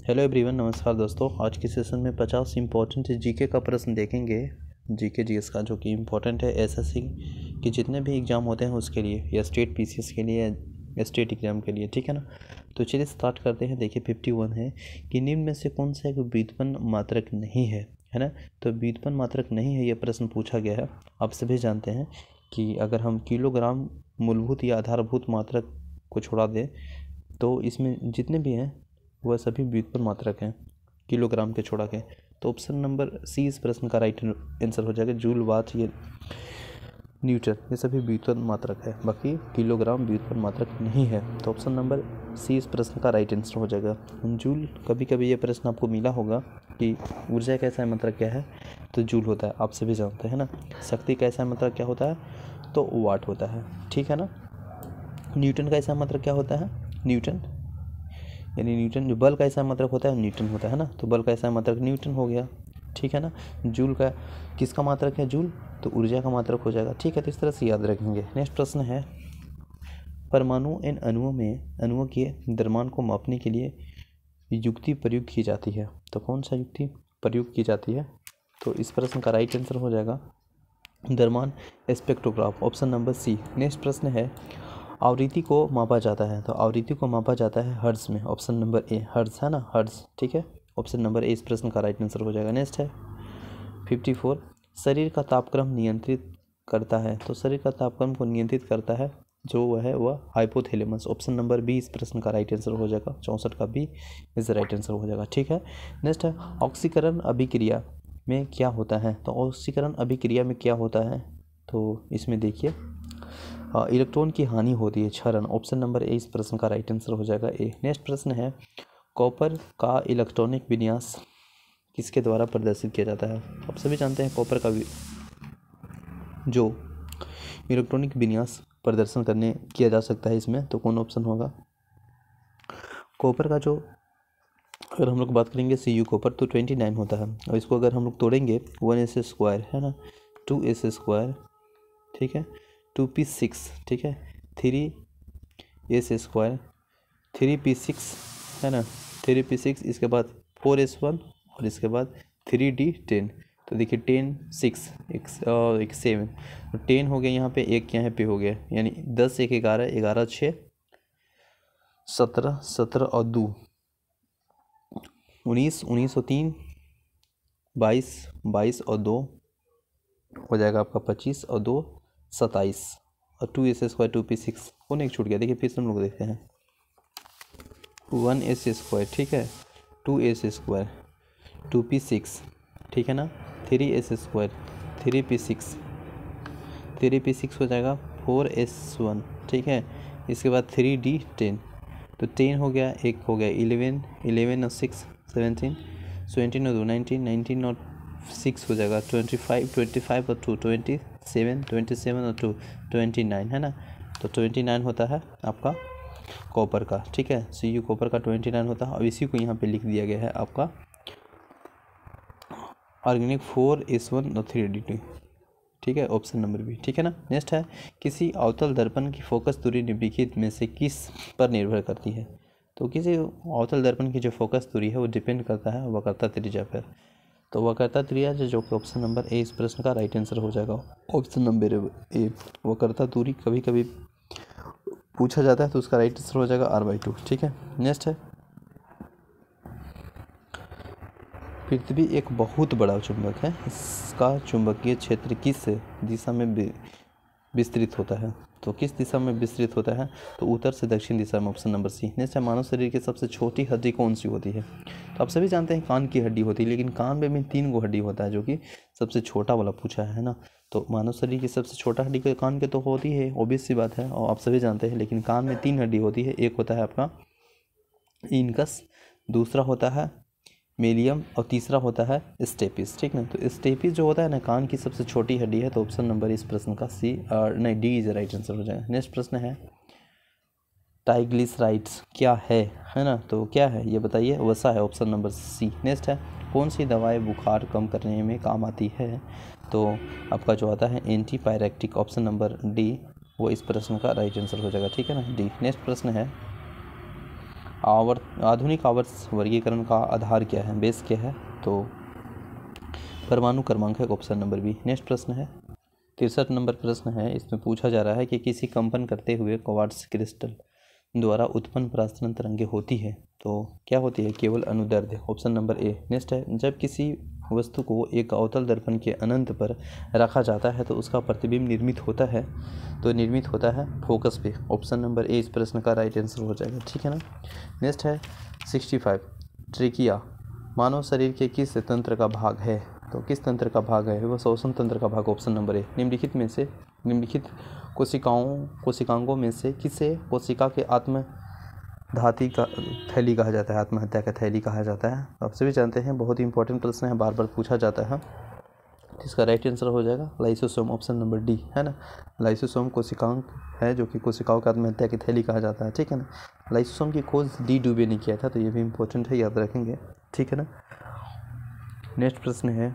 Hello everyone, नमस्कार दोस्तों। आज के सेशन में 50 इम्पोर्टेंट जीके का प्रश्न देखेंगे। जीके जीएस का जो कि इम्पोर्टेंट है एसएससी के जितने भी एग्ज़ाम होते हैं उसके लिए, या स्टेट पीसीएस के लिए, या स्टेट एग्ज़ाम के लिए, ठीक है ना। तो चलिए स्टार्ट करते हैं। देखिए 51 है कि निम्न में से कौन सा एक व्युत्पन्न मात्रक नहीं है ना। तो व्युत्पन्न मात्रक नहीं है, ये प्रश्न पूछा गया है। आप सभी जानते हैं कि अगर हम किलोग्राम मूलभूत या आधारभूत मात्रक को छोड़ा दें तो इसमें जितने भी हैं वह सभी व्युत्पन्न मात्रक हैं किलोग्राम के छोड़ा के। तो ऑप्शन नंबर सी इस प्रश्न का राइट आंसर हो जाएगा। जूल, वाट, ये न्यूटन, ये सभी व्युत्पन्न मात्रक है, बाकी किलोग्राम व्युत्पन्न मात्रक नहीं है। तो ऑप्शन नंबर सी इस प्रश्न का राइट आंसर हो जाएगा। जूल, कभी कभी ये प्रश्न आपको मिला होगा कि ऊर्जा का ऐसा मात्रक क्या है, तो जूल होता है, आप सभी जानते हैं ना। शक्ति का ऐसा मात्रक क्या होता है, तो वाट होता है, ठीक है ना। न्यूटन का ऐसा मात्रक क्या होता है, न्यूटन, यानी न्यूटन। जो बल का ऐसा मात्रक होता है न्यूटन होता है ना, तो बल का ऐसा मात्रक न्यूटन हो गया, ठीक है ना। जूल का किसका मात्रक है, जूल, तो ऊर्जा का मात्रक हो जाएगा, ठीक है। तो इस तरह से याद रखेंगे। नेक्स्ट प्रश्न है, परमाणु इन अणुओं के द्रव्यमान को मापने के लिए युक्ति प्रयोग की जाती है। तो कौन सा युक्ति प्रयोग की जाती है, तो इस प्रश्न का राइट आंसर हो जाएगा द्रव्यमान spectrograph, option number C. Next प्रश्न है, आवृत्ति को मापा जाता है। तो आवृत्ति को मापा जाता है हर्ट्ज में, ऑप्शन नंबर ए, हर्ट्ज है ना, हर्ट्ज, ठीक है। ऑप्शन नंबर ए इस प्रश्न का राइट आंसर हो जाएगा। नेक्स्ट है 54, शरीर का तापक्रम नियंत्रित करता है। तो शरीर का तापक्रम को नियंत्रित करता है जो वह हाइपोथैलेमस, ऑप्शन नंबर बी इस प्रश्न का राइट आंसर हो जाएगा। 64 का बी इस राइट आंसर हो जाएगा, ठीक है। नेक्स्ट है, ऑक्सीकरण अभिक्रिया में क्या होता है। तो ऑक्सीकरण अभिक्रिया में क्या होता है, तो इसमें देखिए इलेक्ट्रॉन की हानि होती है, क्षरण, ऑप्शन नंबर ए इस प्रश्न का राइट आंसर हो जाएगा, ए। नेक्स्ट प्रश्न है, कॉपर का इलेक्ट्रॉनिक विन्यास किसके द्वारा प्रदर्शित किया जाता है। आप सभी जानते हैं कॉपर का जो इलेक्ट्रॉनिक विन्यास प्रदर्शन करने किया जा सकता है इसमें, तो कौन ऑप्शन होगा। कॉपर का जो, अगर हम लोग बात करेंगे CU कॉपर, तो 29 होता है, और इसको अगर हम लोग तोड़ेंगे 1s² है ना, 2s², ठीक है, 2p6, ठीक है, 3s², 3p6 है ना, 3p6, इसके बाद 4s1 और इसके बाद 3d10। तो देखिए 10 6 एक 7, तो 10 हो गया यहाँ पे, एक यहाँ पे हो गया, यानी 10 1 11, 11 6 17, 17 और 2 19, 19 और 3 22, 22 और 2 हो जाएगा आपका 25, और 2 27, और 2s², 2p6 कौन एक छूट गया। देखिए फिर से हम लोग देखते हैं, 1s², ठीक है, 2s², 2p6, ठीक है ना, 3s², 3p6, 3p6 हो जाएगा 4s1, ठीक है। इसके बाद 3d10, तो 10 हो गया, एक हो गया 11, 11 और 6 17, 17 और 2 19, 19 और 6 हो जाएगा 25, 25 और 2 27, 27 और 2 29 है ना। तो 29 होता है आपका कॉपर का, ठीक है, CU कॉपर का 29 होता है। और इसी को यहाँ पे लिख दिया गया है आपका ऑर्गेनिक 4s1 और 3d2, ठीक है, ऑप्शन नंबर बी, ठीक है ना। नेक्स्ट है, किसी अवतल दर्पण की फोकस दूरी निम्नलिखित में से किस पर निर्भर करती है। तो किसी अवतल दर्पण की जो फोकस दूरी है वो डिपेंड करता है वक्रता त्रिज्या पर। तो वक्रता त्रिज्या जो कि ऑप्शन नंबर ए इस प्रश्न का राइट आंसर हो जाएगा, ऑप्शन नंबर ए। वक्रता दूरी कभी कभी पूछा जाता है, तो उसका राइट आंसर हो जाएगा r/2, ठीक है। नेक्स्ट है, पृथ्वी एक बहुत बड़ा चुंबक है, इसका चुंबकीय क्षेत्र किस दिशा में विस्तृत होता है। तो किस दिशा में विस्तृत होता है, तो उत्तर से दक्षिण दिशा में, ऑप्शन नंबर सी। नेक्स्ट है, मानव शरीर की सबसे छोटी हड्डी कौन सी होती है। तो आप सभी जानते हैं कान की हड्डी होती है, लेकिन कान में भी 3 गो हड्डी होता है, जो कि सबसे छोटा वाला पूछा है ना। तो मानव शरीर की सबसे छोटा हड्डी कान के तो होती है, ऑब्वियस सी बात है, और आप सभी जानते हैं, लेकिन कान में 3 हड्डी होती है। एक होता है आपका इनकस, दूसरा होता है मेलियम, और तीसरा होता है स्टेपिस, ठीक ना। तो स्टेपिस जो होता है ना, कान की सबसे छोटी हड्डी है, तो ऑप्शन नंबर इस प्रश्न का सी और नहीं डी इज राइट आंसर हो जाएगा। नेक्स्ट प्रश्न है, ट्राइग्लिसराइड्स क्या है ना, तो क्या है ये बताइए, वसा है, ऑप्शन नंबर सी। नेक्स्ट है, कौन सी दवाई बुखार कम करने में काम आती है। तो आपका जो आता है एंटीपायरेटिक, ऑप्शन नंबर डी वो इस प्रश्न का राइट आंसर हो जाएगा, ठीक है ना, डी। नेक्स्ट प्रश्न है, आधुनिक आवर्त वर्गीकरण का आधार क्या है, बेस क्या है? तो परमाणु क्रमांक है, ऑप्शन नंबर बी। नेक्स्ट प्रश्न है 63 नंबर प्रश्न है। इसमें पूछा जा रहा है कि किसी कंपन करते हुए क्वार्ट्ज क्रिस्टल द्वारा उत्पन्न परासरण तरंगें होती है, तो क्या होती है? केवल अनुदैर्ध्य, ऑप्शन नंबर ए। नेक्स्ट है जब किसी वस्तु को एक अवतल दर्पण के अनंत पर रखा जाता है तो उसका प्रतिबिंब निर्मित होता है, तो निर्मित होता है फोकस पे, ऑप्शन नंबर ए इस प्रश्न का राइट आंसर हो जाएगा, ठीक है ना। नेक्स्ट है 65 ट्रेकिया मानव शरीर के किस तंत्र का भाग है? तो किस तंत्र का भाग है? वह श्वसन तंत्र का भाग, ऑप्शन नंबर ए। निम्नलिखित कोशिकांगों में से किसे कोशिका के आत्मघाती का थैली कहा जाता है, आत्महत्या का थैली कहा जाता है? आप सभी जानते हैं, बहुत ही इंपॉर्टेंट प्रश्न है, बार बार पूछा जाता है। इसका राइट आंसर हो जाएगा लाइसोसोम, ऑप्शन नंबर डी, है ना। लाइसोसोम कोशिकांग है जो कि कोशिकाओं की आत्महत्या की थैली कहा जाता है, ठीक है ना। लाइसोसोम की खोज डी डुबे ने किया था, तो ये भी इंपॉर्टेंट है, याद रखेंगे, ठीक है ना। नेक्स्ट प्रश्न है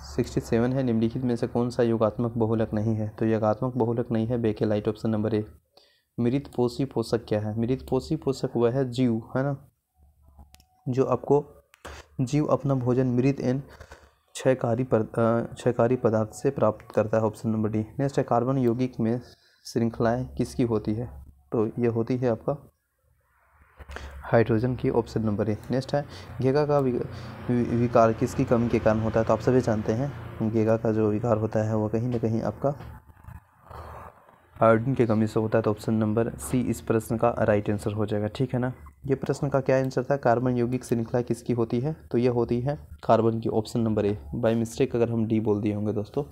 67 है निम्नलिखित में से कौन सा योगात्मक बहुलक नहीं है? तो योगात्मक बहुलक नहीं है बेकेलाइट, ऑप्शन नंबर ए। मृत पोषी पोषक क्या है? मृत पोषी पोषक वह है जीव, है ना, जो आपको जीव अपना भोजन मृत एन क्षयकारी पदार्थ से प्राप्त करता है, ऑप्शन नंबर डी। नेक्स्ट है कार्बन यौगिक में श्रृंखलाएं किसकी होती है? तो ये होती है आपका हाइड्रोजन की, ऑप्शन नंबर ए। नेक्स्ट है घेगा का विकार किसकी कमी के कारण होता है? तो आप सभी जानते हैं घेगा का जो विकार होता है वो कहीं ना कहीं आपका आयोडीन की कमी से होता है, तो ऑप्शन नंबर सी इस प्रश्न का राइट आंसर हो जाएगा, ठीक है ना। ये प्रश्न का क्या आंसर था? कार्बन यौगिक श्रृंखला किसकी होती है? तो ये होती है कार्बन की, option number A. By mistake अगर हम डी बोल दिए होंगे दोस्तों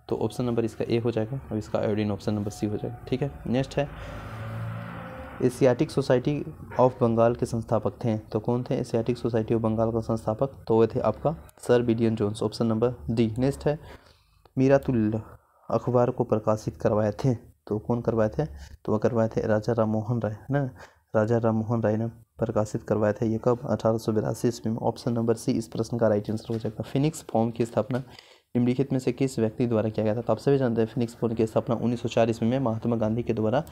तो ऑप्शन नंबर इसका ए हो जाएगा और इसका आयोडीन ऑप्शन नंबर सी हो जाएगा, ठीक है। नेक्स्ट है एशियाटिक सोसाइटी ऑफ बंगाल के संस्थापक थे, तो कौन थे एशियाटिक सोसाइटी ऑफ बंगाल का संस्थापक? तो वे थे आपका sir William Jones, option number D. Next है मीरातुल अखबार को प्रकाशित करवाए थे, तो कौन करवाए थे? तो वह करवाए थे राजा राम मोहन राय, है ना। राजा राम मोहन राय ने प्रकाशित करवाए थे, ये कब? 1882 ईस्वी में, ऑप्शन नंबर सी इस प्रश्न का राइट आंसर हो जाएगा। फिनिक्स फॉर्म की स्थापना निम्नलिखित में से किस व्यक्ति द्वारा किया गया था? तो आप सभी जानते हैं फिनिक्स फॉर्म की स्थापना 1904 ईस्वी में महात्मा गांधी के द्वारा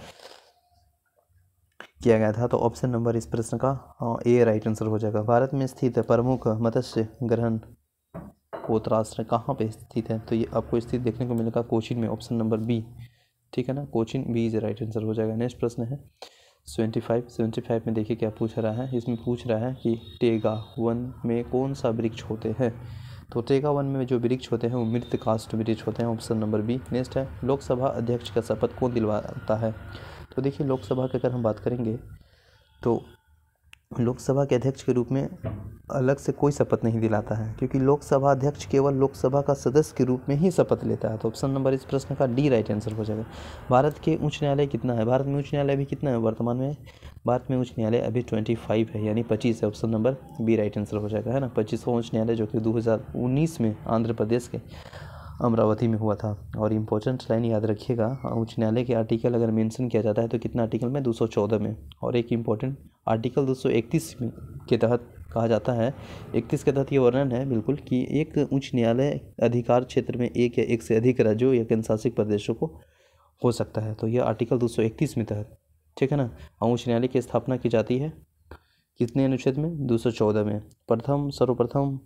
किया गया था, तो ऑप्शन नंबर इस प्रश्न का ए राइट आंसर हो जाएगा। भारत में स्थित प्रमुख मत्स्य ग्रहण पोतराष्ट्र कहाँ पे स्थित है? तो ये आपको स्थित देखने को मिलेगा कोचीन में, ऑप्शन नंबर बी, ठीक है ना। Cochin B is right answer हो जाएगा। नेक्स्ट प्रश्न है 75 में देखिए क्या पूछ रहा है। इसमें पूछ रहा है कि टेगा वन में कौन सा वृक्ष होते हैं? तो टेगा वन में जो वृक्ष होते हैं वो मृत काष्ठ वृक्ष होते हैं, ऑप्शन नंबर बी। नेक्स्ट है लोकसभा अध्यक्ष का शपथ कौन दिलवाता है? तो देखिए लोकसभा की अगर हम बात करेंगे तो लोकसभा के अध्यक्ष के रूप में अलग से कोई शपथ नहीं दिलाता है, क्योंकि लोकसभा अध्यक्ष केवल लोकसभा का सदस्य के रूप में ही शपथ लेता है, तो ऑप्शन नंबर इस प्रश्न का डी राइट आंसर हो जाएगा। भारत के उच्च न्यायालय कितना है? भारत में उच्च न्यायालय अभी कितना है वर्तमान में? भारत में उच्च न्यायालय अभी 25 है, यानी 25 है, option number B right answer हो जाएगा, है ना। 25वां उच्च न्यायालय जो कि 2019 में आंध्र प्रदेश के अमरावती में हुआ था। और इम्पोर्टेंट लाइन याद रखिएगा, उच्च न्यायालय के आर्टिकल अगर मेंशन किया जाता है तो कितना आर्टिकल में? 214 में। और एक इम्पोर्टेंट आर्टिकल 231 के तहत कहा जाता है, 31 के तहत ये वर्णन है बिल्कुल कि एक उच्च न्यायालय अधिकार क्षेत्र में एक या एक से अधिक राज्यों या केंद्रशासित प्रदेशों को हो सकता है, तो यह आर्टिकल 231 में तहत, ठीक है ना। और उच्च न्यायालय की स्थापना की जाती है कितने अनुच्छेद में? 214 में। सर्वप्रथम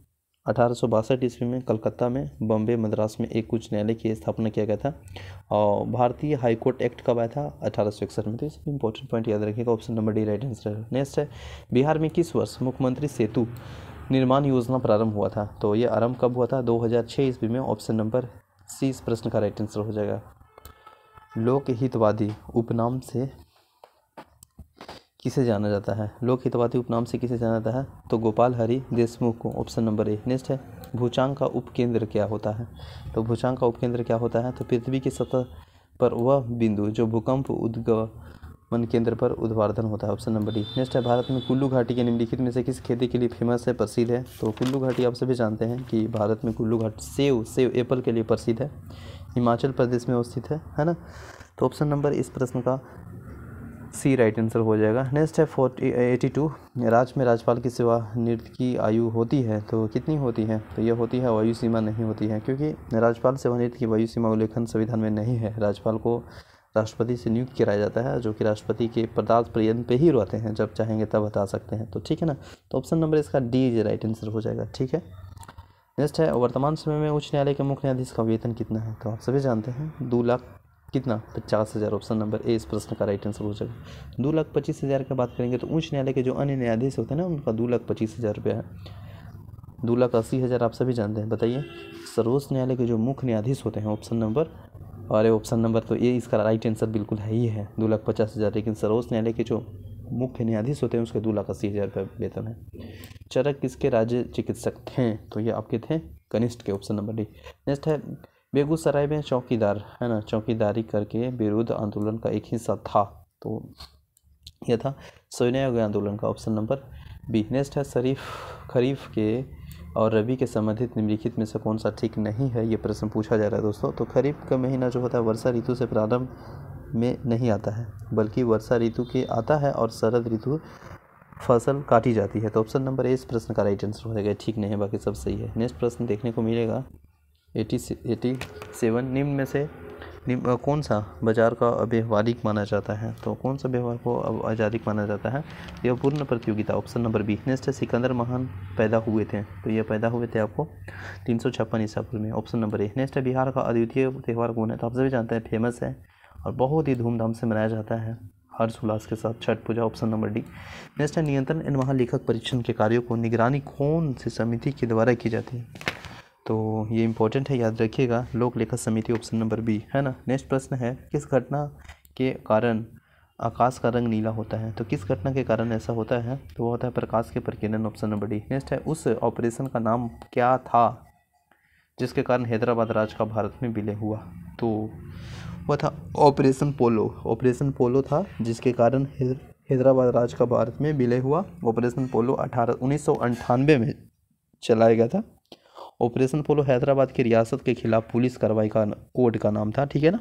1862 ईस्वी में कलकत्ता में, बॉम्बे, मद्रास में एक उच्च न्यायालय की स्थापना किया गया था। और भारतीय हाईकोर्ट एक्ट कब आया था? 1861 में। तो इसमें इंपॉर्टेंट पॉइंट याद रखिएगा, option number D right answer है। नेक्स्ट है बिहार में किस वर्ष मुख्यमंत्री सेतु निर्माण योजना प्रारंभ हुआ था? तो ये आरंभ कब हुआ था? 2006 ईस्वी में, ऑप्शन नंबर सी इस प्रश्न का राइट आंसर हो जाएगा। लोकहितवादी उपनाम से किसे जाना जाता है? लोकहितवादी उपनाम से किसे जाना जाता है? तो गोपाल हरि देशमुख को, ऑप्शन नंबर ए। नेक्स्ट है भूचांग का उपकेंद्र क्या होता है? तो भूचांग का उपकेंद्र क्या होता है? तो पृथ्वी की सतह पर वह बिंदु जो भूकंप उद्गमन केंद्र पर उद्वार्धन होता है, ऑप्शन नंबर डी। नेक्स्ट है भारत में कुल्लू घाटी के निम्नलिखित में से किस खेती के लिए फेमस है, प्रसिद्ध है? तो कुल्लू घाटी आप सभी जानते हैं कि भारत में कुल्लू घाटी सेव एप्पल के लिए प्रसिद्ध है, हिमाचल प्रदेश में अवस्थित है ना। तो ऑप्शन नंबर इस प्रश्न का सी राइट आंसर हो जाएगा। नेक्स्ट है 82 राज्य में राज्यपाल की सेवा निवृत्ति की आयु होती है, तो कितनी होती है? तो ये होती है, वायु सीमा नहीं होती है, क्योंकि राज्यपाल सेवानिवृत्ति की वायु सीमा उल्लेखन संविधान में नहीं है। राज्यपाल को राष्ट्रपति से नियुक्त कराया जाता है, जो कि राष्ट्रपति के पदार्थ पर्यटन पे ही रहते हैं, जब चाहेंगे तब हटा सकते हैं। तो ठीक है ना, तो ऑप्शन नंबर इसका डी इज राइट आंसर हो जाएगा। ठीक है, नेक्स्ट है वर्तमान समय में उच्च न्यायालय के मुख्य न्यायाधीश का वेतन कितना है? तो आप सभी जानते हैं 2,50,000 ऑप्शन नंबर ए इस प्रश्न का राइट आंसर हो जाएगा। 2,25,000 की बात करेंगे तो उच्च न्यायालय के जो अन्य न्यायाधीश होते हैं ना, उनका 2,25,000 रुपया है। 2,80,000 आप सभी जानते हैं। बताइए, सर्वोच्च न्यायालय के जो मुख्य न्यायाधीश होते हैं ऑप्शन नंबर, अरे ऑप्शन नंबर तो ये इसका राइट आंसर बिल्कुल है ही है 2,50,000, लेकिन सर्वोच्च न्यायालय के जो मुख्य न्यायाधीश होते हैं उसके 2,80,000 रुपये वेतन है। चरक किसके राज्य चिकित्सक थे? तो ये आपके थे कनिष्ठ के, ऑप्शन नंबर डी। नेक्स्ट है बेगूसराय में चौकीदार है ना, चौकीदारी करके विरोध आंदोलन का एक हिस्सा था, तो यह था सविनय आंदोलन का, ऑप्शन नंबर बी। नेक्स्ट है खरीफ के और रबी के संबंधित निम्नलिखित में से कौन सा ठीक नहीं है? ये प्रश्न पूछा जा रहा है दोस्तों। तो खरीफ का महीना जो होता है वर्षा ऋतु से प्रारंभ में नहीं आता है, बल्कि वर्षा ऋतु के आता है और शरद ऋतु फसल काटी जाती है। तो ऑप्शन नंबर ए इस प्रश्न का राइट आंसर हो जाएगा। ठीक नहीं है, बाकी सब सही है। नेक्स्ट प्रश्न देखने को मिलेगा 87, निम्न में से कौन सा बाजार का अव्यवहारिक माना जाता है? तो कौन सा व्यवहार को अव्यवहारिक माना जाता है? यह पूर्ण प्रतियोगिता, ऑप्शन नंबर बी। नेक्स्ट है सिकंदर महान पैदा हुए थे, तो ये पैदा हुए थे आपको 356 ईसा पूर्व में, ऑप्शन नंबर ए। नेक्स्ट है बिहार का अद्वितीय त्यौहार कौन है? तो आप सभी जानते हैं फेमस है और बहुत ही धूमधाम से मनाया जाता है हर्षोल्लास के साथ, छठ पूजा, ऑप्शन नंबर डी। नेक्स्ट है नियंत्रण एवं महालेखक परीक्षण के कार्यों को निगरानी कौन सी समिति के द्वारा की जाती है? तो ये इंपॉर्टेंट है, याद रखिएगा, लोक लेखा समिति, ऑप्शन नंबर बी है ना। नेक्स्ट प्रश्न है किस घटना के कारण आकाश का रंग नीला होता है? तो किस घटना के कारण ऐसा होता है? तो वो होता है प्रकाश के प्रकीर्णन, ऑप्शन नंबर डी। नेक्स्ट है उस ऑपरेशन का नाम क्या था जिसके कारण हैदराबाद राज का भारत में विलय हुआ? तो वह था ऑपरेशन पोलो। ऑपरेशन पोलो था जिसके कारण हैदराबाद राज का भारत में विलय हुआ। ऑपरेशन पोलो 1998 में चलाया गया था। ऑपरेशन पोलो हैदराबाद की रियासत के खिलाफ पुलिस कार्रवाई का कोड का नाम था, ठीक है ना।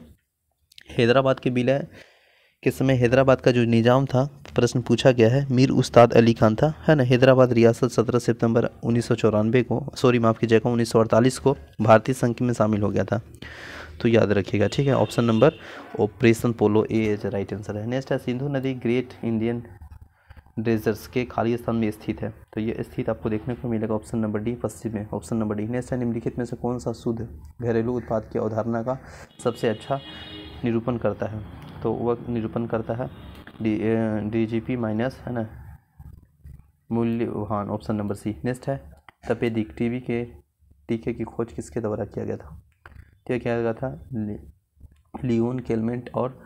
हैदराबाद के विलय के समय हैदराबाद का जो निज़ाम था, प्रश्न पूछा गया है, मीर उस्ताद अली खान था, है ना। हैदराबाद रियासत 17 सितंबर 1994 को, सॉरी माफ़ कीजिएगा 1948 को भारतीय संघ में शामिल हो गया था, तो याद रखिएगा, ठीक है। Option number operation polo A is right answer है। नेक्स्ट है सिंधु नदी ग्रेट इंडियन डेजर्ट्स के खाली स्थान में स्थित है, तो ये स्थित आपको देखने को मिलेगा ऑप्शन नंबर डी, पश्चिम में, ऑप्शन नंबर डी। नेक्स्ट है निम्नलिखित में से कौन सा शुद्ध घरेलू उत्पाद की अवधारणा का सबसे अच्छा निरूपण करता है? तो वह निरूपण करता है DGP माइनस, है ना, मूल्यवान, ऑप्शन नंबर सी। नेक्स्ट है तपेदिक टीके की खोज किसके द्वारा किया गया था? क्या किया गया था? लियोन केलमेंट और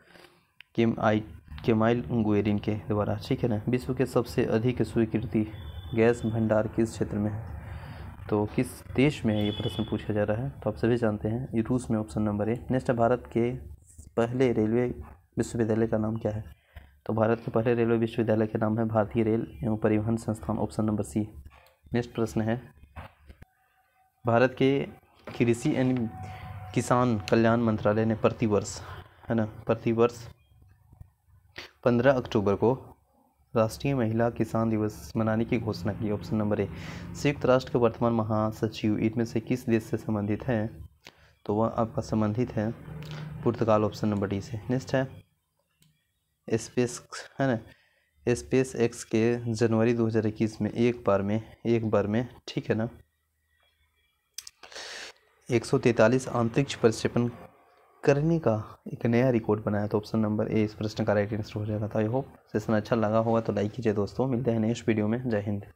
केमाइल गुएरिन के द्वारा, ठीक है ना। विश्व के सबसे अधिक स्वीकृति गैस भंडार किस क्षेत्र में है? तो किस देश में है ये प्रश्न पूछा जा रहा है? तो आप सभी जानते हैं ये रूस में, ऑप्शन नंबर ए। नेक्स्ट है भारत के पहले रेलवे विश्वविद्यालय का नाम क्या है? तो भारत के पहले रेलवे विश्वविद्यालय का नाम है भारतीय रेल एवं परिवहन संस्थान, ऑप्शन नंबर सी। नेक्स्ट प्रश्न है भारत के कृषि एवं किसान कल्याण मंत्रालय ने प्रतिवर्ष, है ना, प्रतिवर्ष 15 अक्टूबर को राष्ट्रीय महिला किसान दिवस मनाने की घोषणा की, ऑप्शन नंबर ए। संयुक्त राष्ट्र के वर्तमान महासचिव इनमें से किस देश से संबंधित है? तो वह आपका संबंधित है पुर्तगाल, ऑप्शन नंबर डी से। नेक्स्ट है स्पेस, है ना, स्पेस एक्स के जनवरी 2021 में एक बार में, ठीक है ना, 143 अंतरिक्ष प्रक्षेपण करने का एक नया रिकॉर्ड बनाया, तो ऑप्शन नंबर ए इस प्रश्न का राइट आंसर हो जाएगा। तो आई होप सेशन अच्छा लगा होगा तो लाइक कीजिए दोस्तों। मिलते हैं नेक्स्ट वीडियो में। जय हिंद।